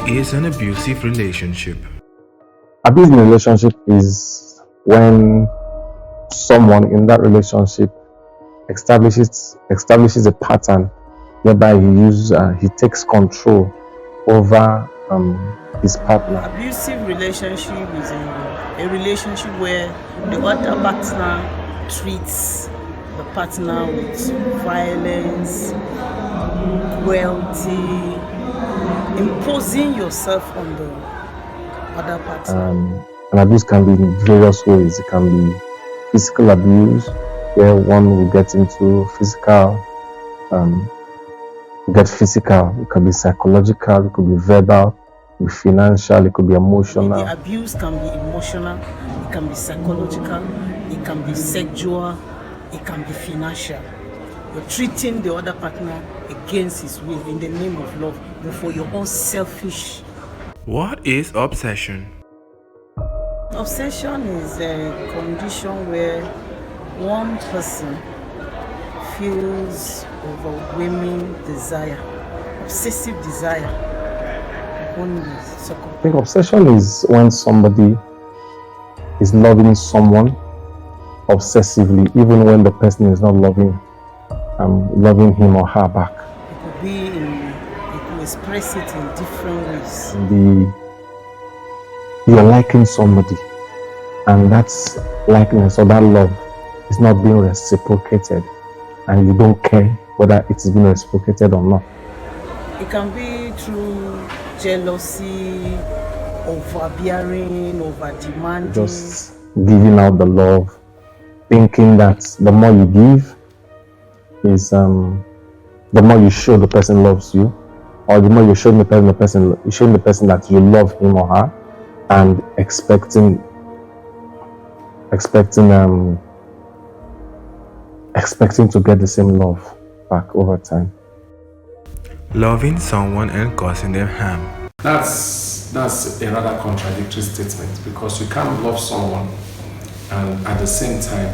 is an abusive relationship? Abusive relationship is when someone in that relationship establishes a pattern whereby he takes control over his partner. Abusive relationship is a relationship where the other partner treats the partner with violence, cruelty, imposing yourself on the other partner. And abuse can be in various ways. It can be physical abuse, where one will get into physical, it could be psychological, it could be verbal, it could be financial, it could be emotional. The abuse can be emotional, it can be psychological, it can be sexual, it can be financial. You're treating the other partner against his will in the name of love, but for your own selfish. What is obsession? Obsession is a condition where one person feels overwhelming desire, obsessive desire. I think obsession is when somebody is loving someone obsessively, even when the person is not loving him or her back. It could express it in different ways. You're liking somebody, and that's likeness or that love is not being reciprocated, and you don't care whether it is being reciprocated or not. It can be through jealousy, overbearing, over-demanding. Just giving out the love, thinking that the more you give is the more you show the person loves you, or the more you show the person that you love him or her, and expecting to get the same love back over time. Loving someone and causing them harm. That's another contradictory statement, because you can't love someone and at the same time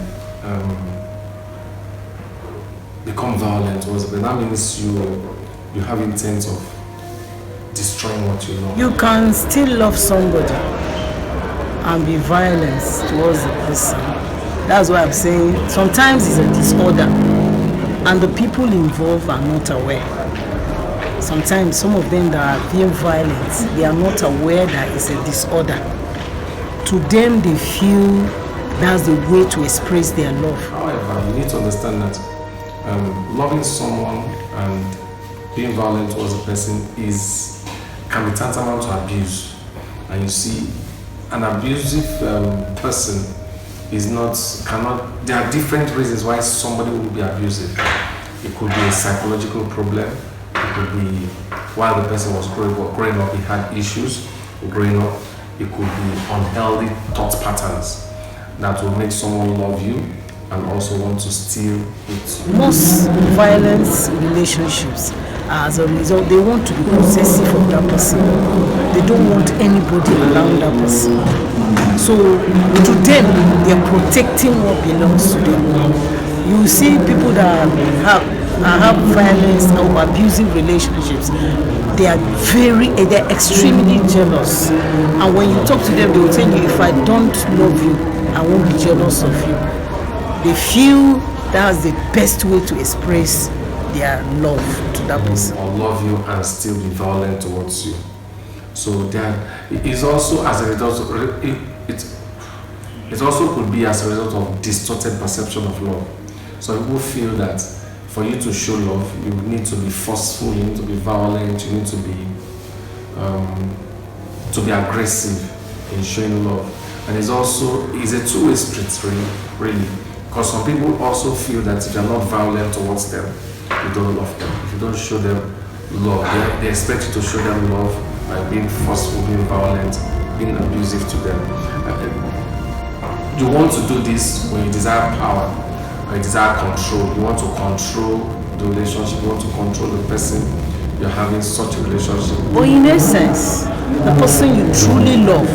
become violent towards them. That means you have intent of destroying what you love. You can still love somebody and be violent towards the person. That's why I'm saying sometimes it's a disorder and the people involved are not aware. Sometimes some of them that are being violent, they are not aware that it's a disorder. To them, they feel that's the way to express their love. However, you need to understand that loving someone and being violent towards a person can be tantamount to abuse. And you see, an abusive person there are different reasons why somebody will be abusive. It could be a psychological problem. It could be while the person was growing up, he had issues growing up. It could be unhealthy thought patterns that will make someone love you and also want to steal it. Most violence relationships, as a result, they want to be possessive of that person. They don't want anybody around that person. So to them, they are protecting what belongs to them. You see people that have violence or abusive relationships. They're extremely jealous. And when you talk to them, they will tell you, if I don't love you, I won't be jealous of you. They feel that's the best way to express their love to that person. Or love you and still be violent towards you. So it is also as a result. It also could be as a result of distorted perception of love. So people feel that for you to show love, you need to be forceful, you need to be violent, you need to be aggressive in showing love. And it's a two-way street, really. Because some people also feel that if you're not violent towards them, you don't love them. If you don't show them love, they expect you to show them love by being forceful, being violent, being abusive to them. You want to do this when you desire power, when you desire control. You want to control the relationship, you want to control the person you're having such a relationship. But in essence, the person you truly love,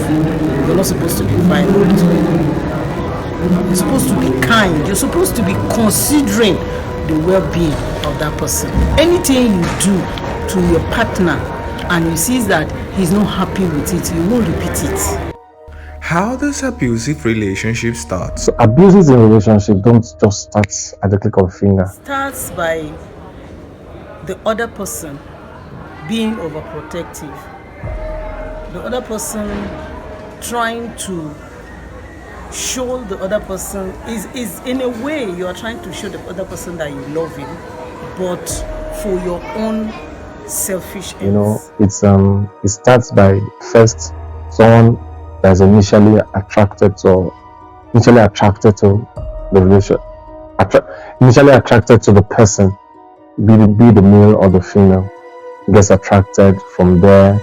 you're not supposed to be violent. You're supposed to be kind. You're supposed to be considering the well-being of that person. Anything you do to your partner and he sees that he's not happy with it, he won't repeat it. How does abusive relationship start? So abuses in relationship don't just start at the click of a finger. Starts by the other person being overprotective, the other person trying to show the other person is in a way you are trying to show the other person that you love him, but for your own selfish ends. You know, it starts by first someone that's initially attracted to the relation, initially attracted to the person, be the male or the female, gets attracted. From there,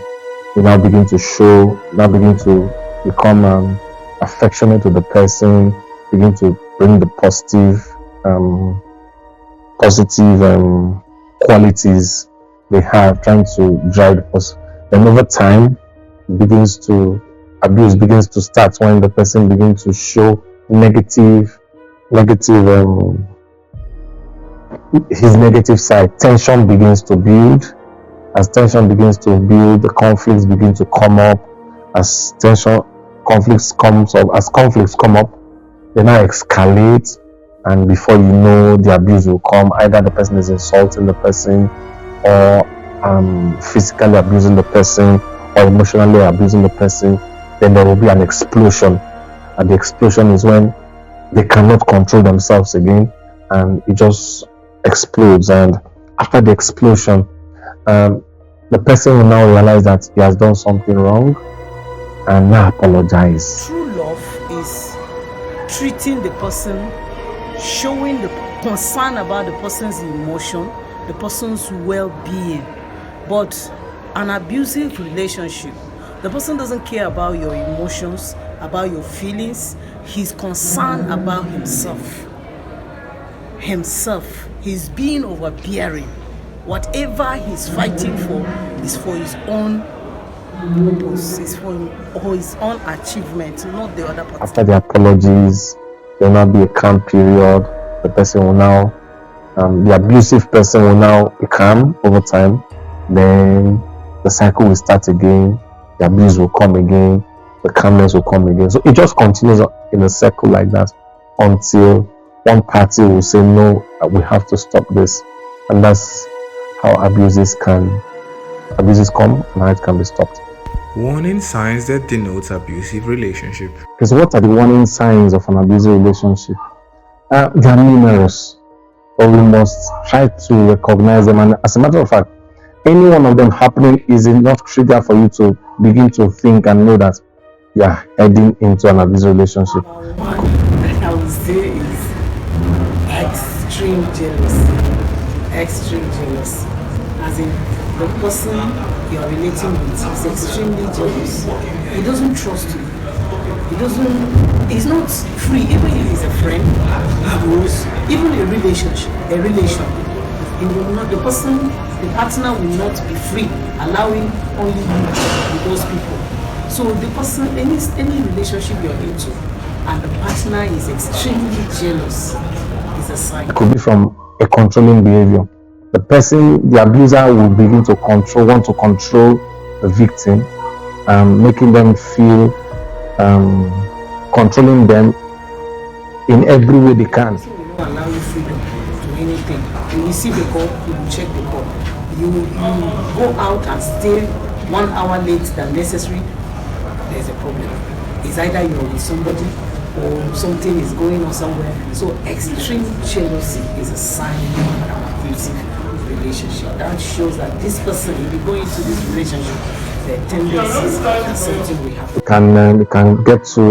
you now begin to become affectionate to the person, begin to bring the positive qualities they have, trying to drive the person. Then over time, abuse begins to start when the person begins to show his negative side. Tension begins to build. As tension begins to build, the conflicts begin to come up. As conflicts come up, they now escalate, and before you know, the abuse will come. Either the person is insulting the person, or physically abusing the person, or emotionally abusing the person. Then there will be an explosion, and the explosion is when they cannot control themselves again, and it just explodes. And after the explosion, the person will now realize that he has done something wrong and now apologize. True love is treating the person, showing the concern about the person's emotion, the person's well-being. But an abusive relationship, the person doesn't care about your emotions, about your feelings. He's concerned about himself. He's being overbearing. Whatever he's fighting for is for his own purpose, is for his own achievement, not the other person. After the apologies, there will now be a calm period. The person will now, the abusive person will now be calm over time. Then the cycle will start again. The abuse will come again. The calmness will come again. So it just continues in a circle like that until one party will say, no, we have to stop this. And that's how abuses come and how it can be stopped. Warning signs that denotes abusive relationship. Because what are the warning signs of an abusive relationship? They are numerous, but we must try to recognize them. And as a matter of fact, any one of them happening is enough trigger for you to begin to think and know that you are heading into an abusive relationship. One that I would say is extreme jealousy. Extreme jealousy. As in, the person you are relating with is extremely jealous. He doesn't trust you. He's not free. Even if he's a friend, he knows, even a relation, he will not, the partner will not be free, allowing only you with those people. So the person, any relationship you're into, and the partner is extremely jealous, is a sign. It could be from a controlling behavior. The abuser will begin to want to control the victim, making them feel, controlling them in every way they can. He will not allow you freedom to anything. You receive a call, you will check the call. You go out and stay 1 hour late than necessary, there's a problem. It's either you're with somebody or something is going on somewhere. So extreme jealousy is a sign of an abusive relationship. That shows that this person, if you go into this relationship, the tendencies are something we have. It can get to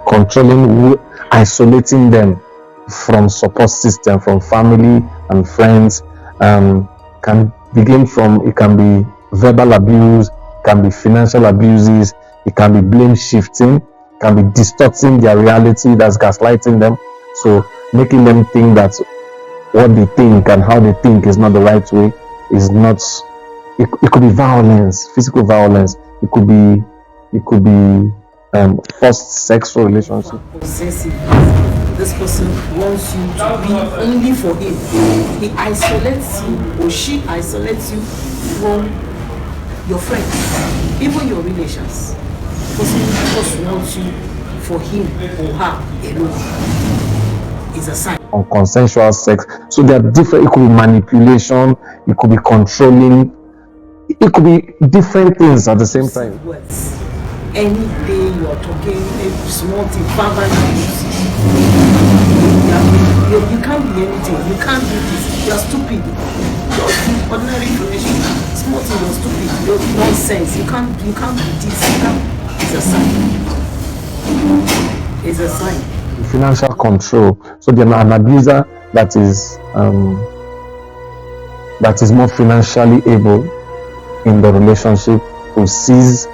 controlling, isolating them from support system, from family and friends. It can be verbal abuse, it can be financial abuses, it can be blame shifting, can be distorting their reality, that's gaslighting them. So making them think that what they think and how they think is not the right way, is not. It could be violence, physical violence. It could be forced sexual relationship. Possessive. This person wants you to be only for him. He isolates you, or she isolates you from your friends, even your relations. The person just wants you for him or her alone is a sign. On consensual sex. So there are different, it could be manipulation, it could be controlling, it could be different things at the same time. Words. Any day you are talking, a small thing, verbal abuse. You can't be anything, you can't do this, you are stupid. Just ordinary information, small thing, you're stupid, you're nonsense, you can't do this, you can't. It's a sign. It's a sign. Financial control. So they're an abuser that is more financially able in the relationship, who sees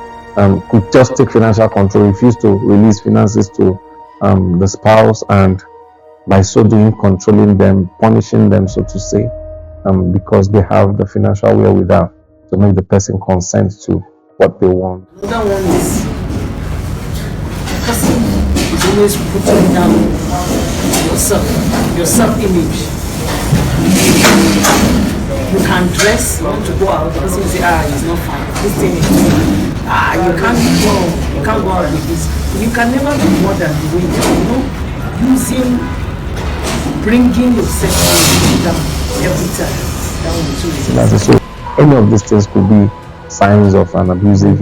could just take financial control, refuse to release finances to the spouse, and by so doing controlling them, punishing them, so to say, because they have the financial wherewithal to make the person consent to what they want. Another one is the person is always putting down your self-image. You can dress, you want to go out, the person will say, it's not fine. This thing is you can't go out with this. You can never be more than the way you are. Using, bringing yourself down every time. That was so any of these things could be signs of an abusive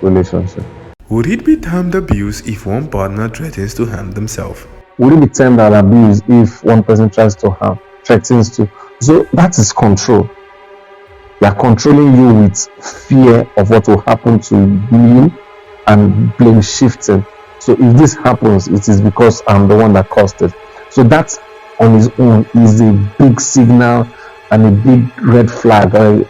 relationship. Would it be termed abuse if one partner threatens to harm themselves? Would it be termed an abuse if one person threatens to? So that is control. They are controlling you with fear of what will happen to you and blame shifting. So if this happens, it is because I'm the one that caused it. So that on its own is a big signal and a big red flag. A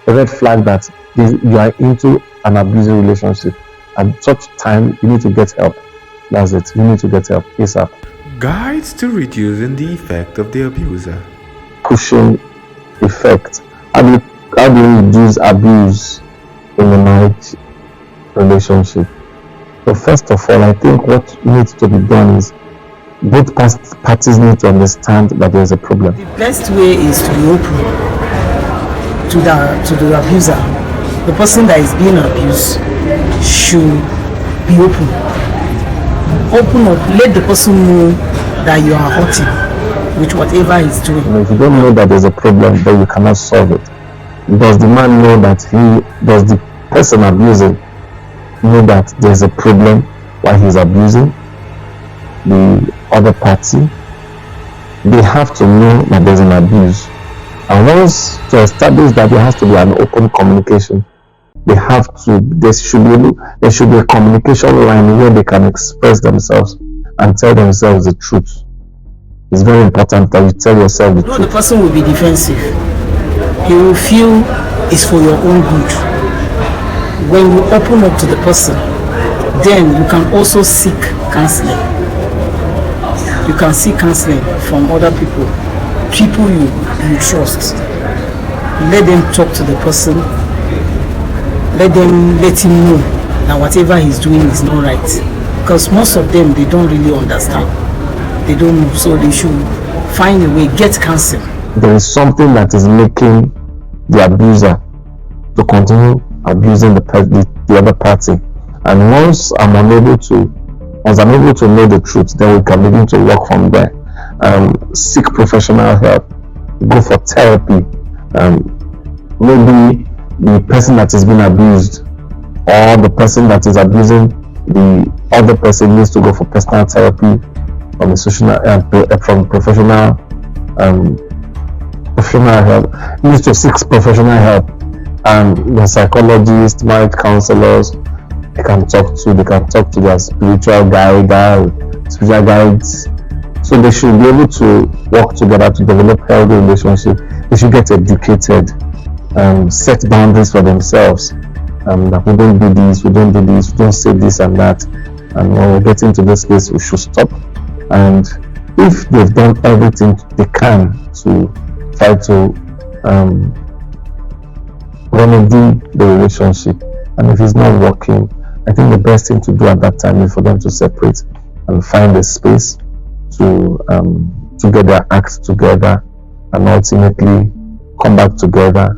red flag that you are into an abusive relationship. At such time, you need to get help. That's it. You need to get help ASAP. Guides to reducing the effect of the abuser. Cushion effect. How do you reduce abuse in a marriage relationship? So first of all, I think what needs to be done is both parties need to understand that there is a problem. The best way is to be open to the abuser. The person that is being abused should be open. Open up, let the person know that you are hurting with whatever he's doing. If you don't know that there's a problem, then you cannot solve it. Does the man know that does the person abusing know that there's a problem while he's abusing the other party? They have to know that there's an abuse. And once to establish that, there has to be an open communication. There should be a communication line where they can express themselves and tell themselves the truth. It's very important that you tell yourself the truth. The person will be defensive. He will feel it's for your own good. When you open up to the person, then you can also seek counseling. You can seek counseling from other people you trust. Let them talk to the person. Let him know that whatever he's doing is not right. Because most of them, they don't really understand. They don't know, so they should find a way, get counseling. There is something that is making the abuser to continue abusing the other party, and once I'm able to know the truth, then we can begin to work from there. Seek professional help, go for therapy. Maybe the person that is being abused or the person that is abusing the other person needs to go for personal therapy from professional help. Needs to seek professional help, and the psychologists, marriage counselors, they can talk to their spiritual guides. So they should be able to work together to develop healthy relationship. They should get educated, set boundaries for themselves. That we don't do this, we don't say this and that. And when we get into this place, we should stop. And if they've done everything they can to try to remedy the relationship, and if it's not working, I think the best thing to do at that time is for them to separate and find a space to get their acts together and ultimately come back together,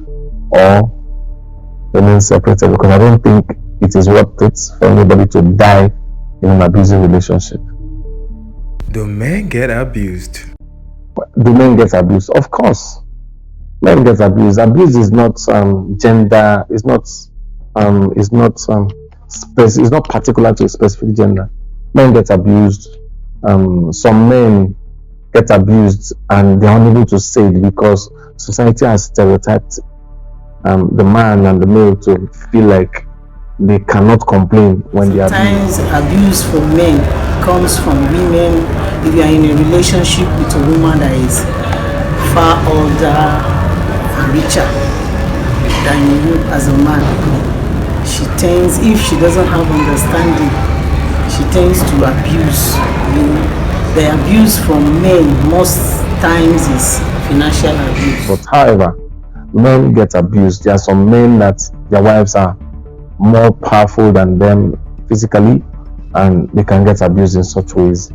or remain separated, because I don't think it is worth it for anybody to die in an abusive relationship. Do men get abused? Do men get abused? Of course, men get abused. Abuse is not gender. It's not it's not particular to a specific gender. Men get abused. Some men get abused and they're unable to say it because society has stereotyped the man and the male to feel like they cannot complain when they are abused. Sometimes abuse from men comes from women. If you are in a relationship with a woman that is far older and richer than you as a man, she tends, if she doesn't have understanding, she tends to abuse you. The abuse from men most times is financial abuse. But however, men get abused. There are some men that their wives are more powerful than them physically, and they can get abused in such ways.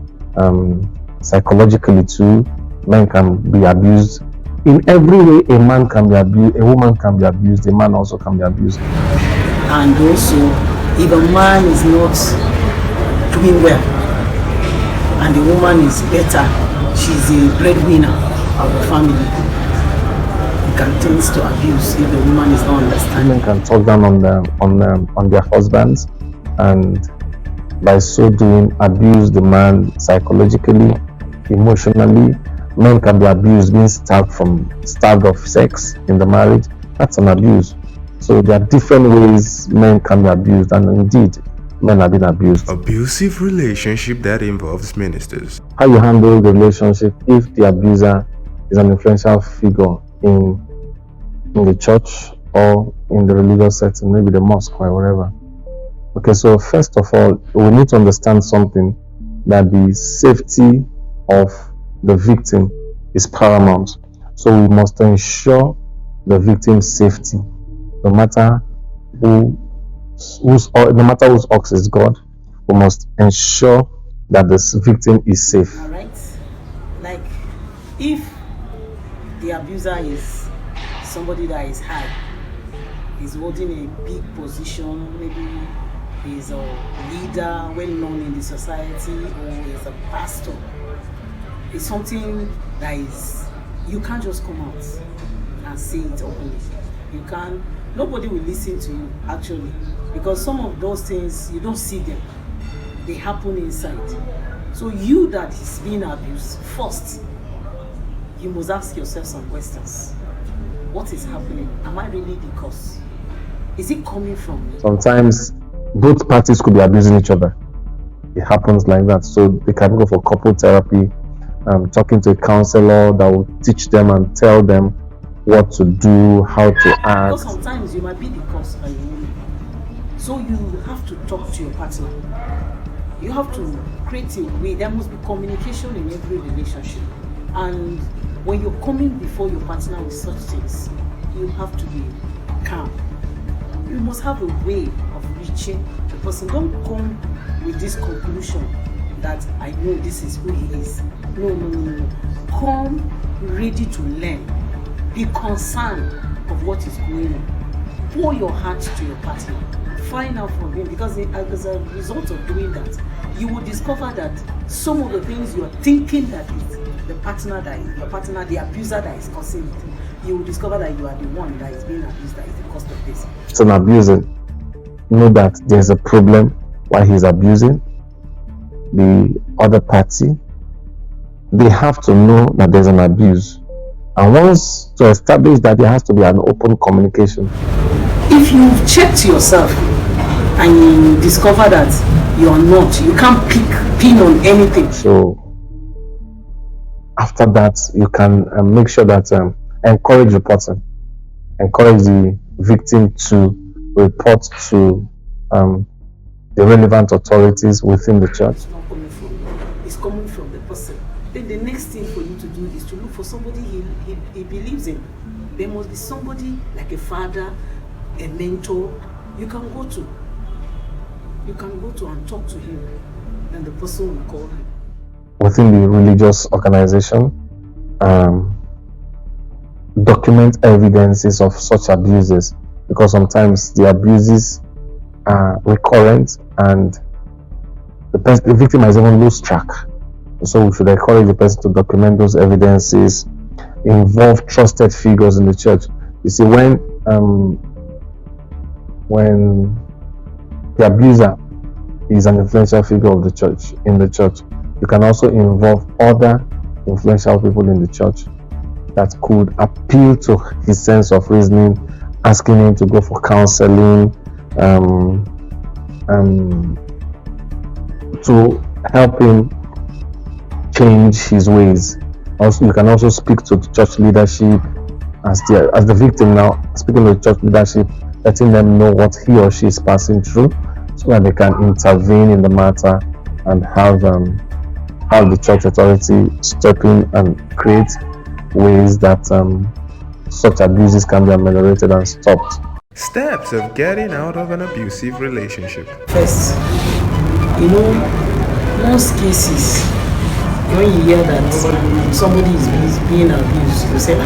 Psychologically too, men can be abused. In every way, a man can be abused, a woman can be abused, a man also can be abused. And also, if a man is not doing well and the woman is better, she's a breadwinner of the family, he can tend to abuse if the woman is not understanding. Men can talk down on their husbands, and by so doing abuse the man psychologically, emotionally. Men can be abused, being starved of sex in the marriage. That's an abuse. So there are different ways men can be abused, and indeed, men have been abused. Abusive relationship that involves ministers. How you handle the relationship if the abuser is an influential figure in the church or in the religious setting, maybe the mosque or wherever. Okay, so first of all, we need to understand something, that the safety of the victim is paramount. So we must ensure the victim's safety, no matter whose ox is God. We must ensure that this victim is safe. All right, like if the abuser is somebody that is high, is holding a big position, maybe he's a leader well known in the society, or is a pastor, it's something that is, you can't just come out and say it openly. You can't, nobody will listen to you actually, because some of those things you don't see them, they happen inside. So you that is being abused, first you must ask yourself some questions. What is happening? Am I really the cause? Is it coming from me? Sometimes both parties could be abusing each other. It happens like that. So they can go for couple therapy, talking to a counselor that will teach them and tell them what to do, how to act. Because sometimes you might be the cause by your woman. So you have to talk to your partner. You have to create a way. There must be communication in every relationship. And when you're coming before your partner with such things, you have to be calm. You must have a way of reaching the person. Don't come with this conclusion that I know this is who he is. No. Come ready to learn. Be concerned of what is going on. Pour your heart to your partner. Find out from him, because as a result of doing that, you will discover that some of the things you are thinking that is the partner that is your partner, the abuser that is causing it, you will discover that you are the one that is being abused, that is the cause of this. It's an abuser. Know that there's a problem while he's abusing the other party. They have to know that there's an abuse. And once to establish that, there has to be an open communication. If you've checked yourself and you discover that you're not, you can't pin on anything. So after that, you can make sure that encourage reporting. Encourage the victim to report to the relevant authorities within the church. It's not coming from you, it's coming from the person. Then the next thing for you to do is to look for somebody he believes in. There must be somebody like a father, a mentor you can go to. You can go to and talk to him, and the person will call him. Within the religious organization, document evidences of such abuses because sometimes the abuses are recurrent and the victim has even lost track. So we should encourage the person to document those evidences, involve trusted figures in the church. You see, when the abuser is an influential figure of the church, in the church, you can also involve other influential people in the church that could appeal to his sense of reasoning, asking him to go for counseling, to help him change his ways. Also, you can also speak to the church leadership as the victim now, speaking to the church leadership, letting them know what he or she is passing through, so that they can intervene in the matter and have the church authority step in and create ways that such abuses can be ameliorated and stopped. Steps of getting out of an abusive relationship. First, most cases, when you hear that somebody is being abused, you say,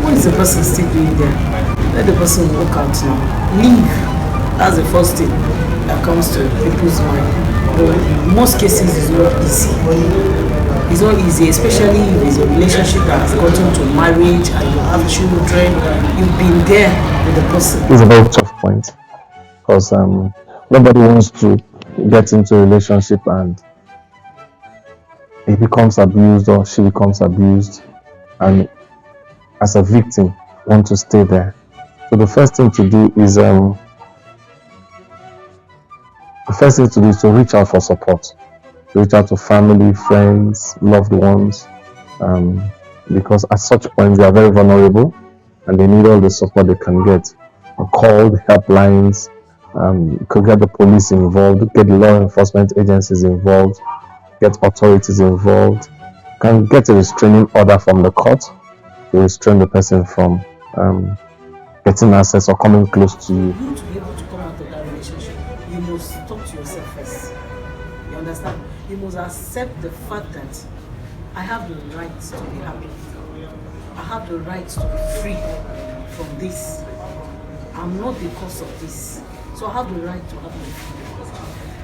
what is the person still doing there? Let the person walk out now. Leave. That's the first thing that comes to people's mind. But in most cases, it's not easy. It's not easy, especially if it's a relationship that has gotten to marriage and you have children. You've been there with the person. It's a very tough point, because nobody wants to get into a relationship and he becomes abused or she becomes abused, and as a victim want to stay there. So the first thing to do is to reach out for support. Reach out to family, friends, loved ones, because at such points they are very vulnerable and they need all the support they can get. Call the helplines, could get the police involved, get the law enforcement agencies involved, get authorities involved, can get a restraining order from the court to restrain the person from getting access or coming close to you. You to be able to come out of that relationship, you must talk to yourself first. You understand? You must accept the fact that I have the right to be happy. I have the right to be free from this. I'm not the cause of this. So I have the right to have my freedom.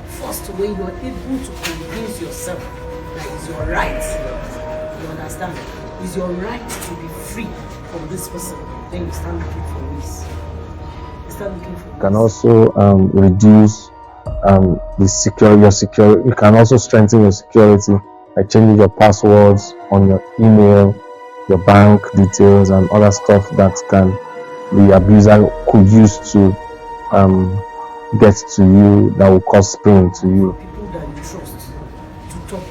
First, when you're able to convince yourself that it's your right, you understand? It's your right to be free from this person. Then you start looking for ways. You can also reduce your security. You can also strengthen your security by changing your passwords on your email, your bank details, and other stuff that the abuser could use to get to you, that will cause pain to you. People that you trust to talk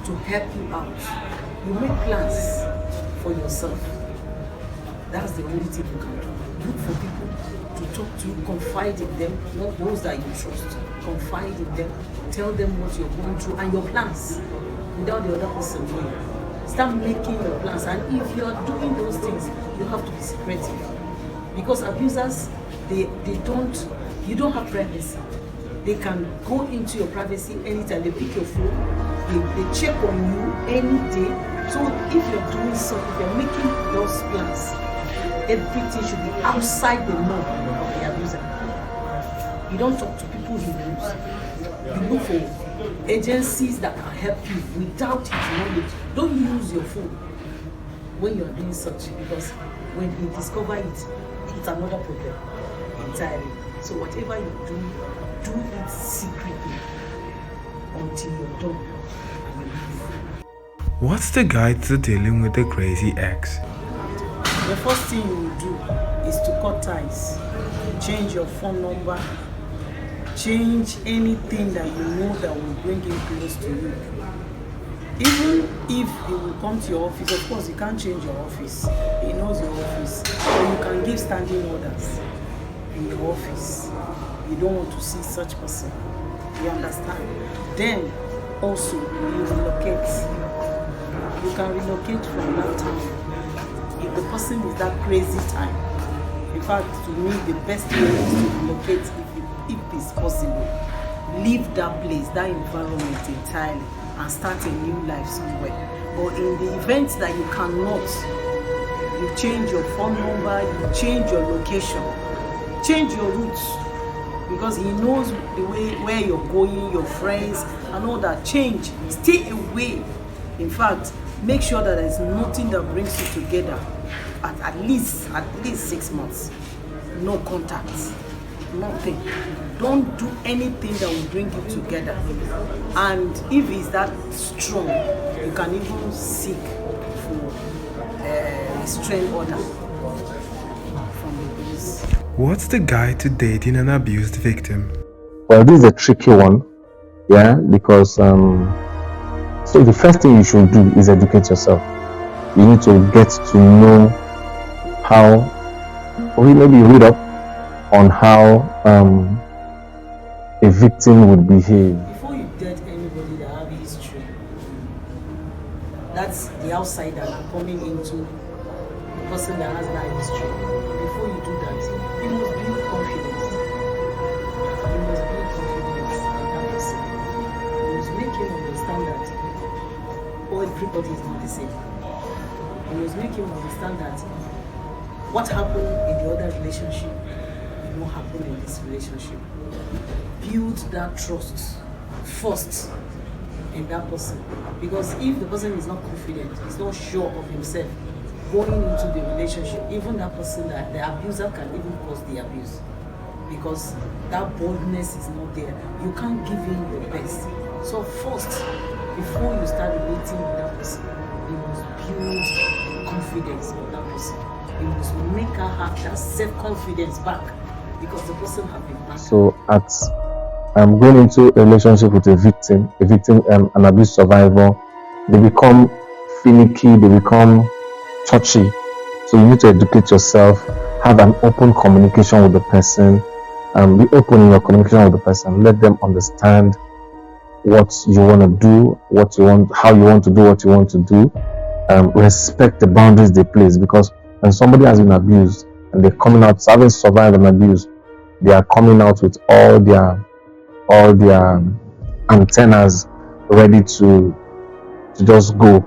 to help you out. You make plans for yourself. That's the only thing you can do. Look for people to talk to, confide in them, not those that you trust. Confide in them, tell them what you're going through and your plans without the other person knowing. Start making your plans, and if you are doing those things, you have to be secretive. Because abusers, you don't have privacy. They can go into your privacy anytime. They pick your phone, they check on you any day. So if you're doing something, if you're making those plans, everything should be outside the norm of the abuser. You don't talk to people he knows. You look for agencies that can help you without his knowledge. Don't use your phone when you're doing such, because when he discovers it, it's another problem entirely. So whatever you do it secretly until you're done and you leave. What's the guide to dealing with a crazy ex? The first thing you will do is to cut ties. Change your phone number. Change anything that you know that will bring him close to you. Even if he will come to your office, of course you can't change your office. He knows your office. But you can give standing orders in your office. You don't want to see such person. You understand? Then also you relocate. You can relocate from that town. If the person is that crazy time, in fact, to me the best way is to relocate if it's possible. Leave that place, that environment entirely, and start a new life somewhere. But in the event that you cannot You change your phone number, you change your location, change your routes, because he knows the way where you're going, your friends, and all that. Change, stay away. In fact, make sure that there's nothing that brings you together at least 6 months. No contact, nothing. Don't do anything that will bring you together. And if it's that strong, you can even seek for a restraint order from the police. What's the guide to dating an abused victim? Well, this is a tricky one, yeah, because so the first thing you should do is educate yourself. You need to get to know how, or maybe read up on how a victim would behave. Before you date anybody that have a history, that's the outsider coming into the person that has that history. Before you do that, you must build confidence. You must build confidence in that person. You must make him understand that everybody is not the same. You must make him understand that what happened in the other relationship will not happen in this relationship. Build that trust first in that person, because if the person is not confident, is not sure of himself going into the relationship, even that person, that the abuser can even cause the abuse, because that boldness is not there. You can't give in your best. So first, before you start relating with that person, you must build confidence in that person. You must make her have that self-confidence back, because the person has been back. So I'm going into a relationship with a victim, an abuse survivor. They become finicky, they become touchy. So you need to educate yourself, have an open communication with the person, be open in your communication with the person. Let them understand what you want to do, what you want, how you want to do what you want to do. Respect the boundaries they place, because when somebody has been abused and they're coming out, having survived an abuse, they are coming out with all their antennas ready to just go.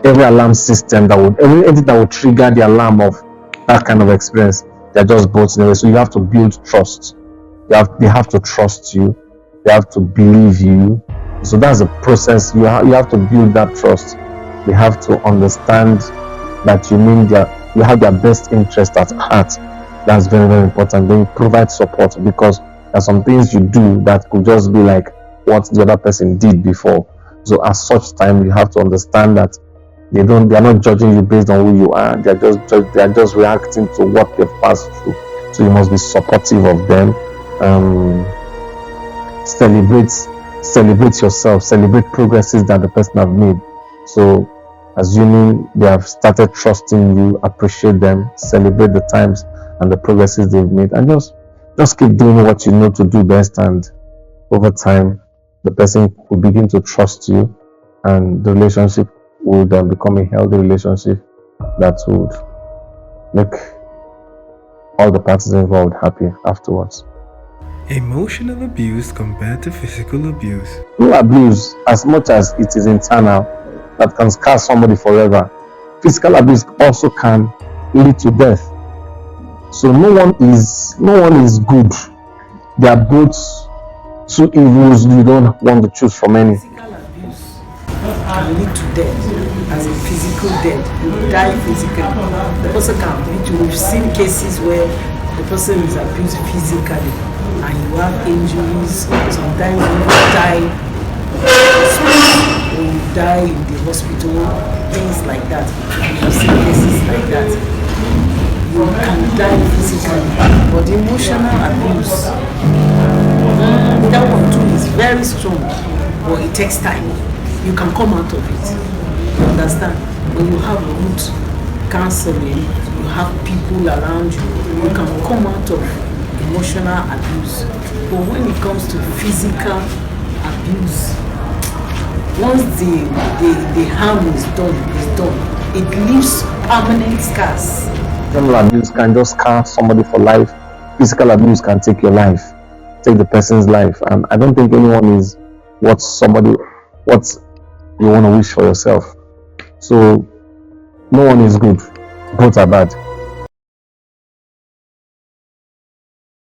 Every alarm system anything that would trigger the alarm of that kind of experience, they're just bolting away. So you have to build trust. They have to trust you. They have to believe you. So that's a process. You have to build that trust. They have to understand that you have their best interest at heart. That's very, very important. Then you provide support, because there are some things you do that could just be like what the other person did before. So at such time, you have to understand that they are not judging you based on who you are. They are just reacting to what they've passed through. So you must be supportive of them. Celebrate yourself. Celebrate progresses that the person have made. So assuming they have started trusting you, appreciate them, celebrate the times and the progresses they've made, and just keep doing what you know to do best. And over time, the person will begin to trust you, and the relationship will then become a healthy relationship that would make all the parties involved happy afterwards. Emotional abuse compared to physical abuse. Real abuse, as much as it is internal, that can scar somebody forever, physical abuse also can lead to death. So no one is good. They are both two evils you don't want to choose from any. Physical abuse can lead to death, as a physical death. You die physically. The person can beat you. We've seen cases where the person is abused physically and you have injuries. Sometimes you die. When you die in the hospital, things like that. We have seen cases like that. You can die physically, but emotional abuse, that one too is very strong, but it takes time. You can come out of it. You understand? When you have root counseling, you have people around you, you can come out of emotional abuse. But when it comes to physical abuse, once the harm is done, it leaves permanent scars. Emotional abuse can just scar somebody for life. Physical abuse can take your life, take the person's life. And I don't think anyone is what you want to wish for yourself. So no one is good. both are bad.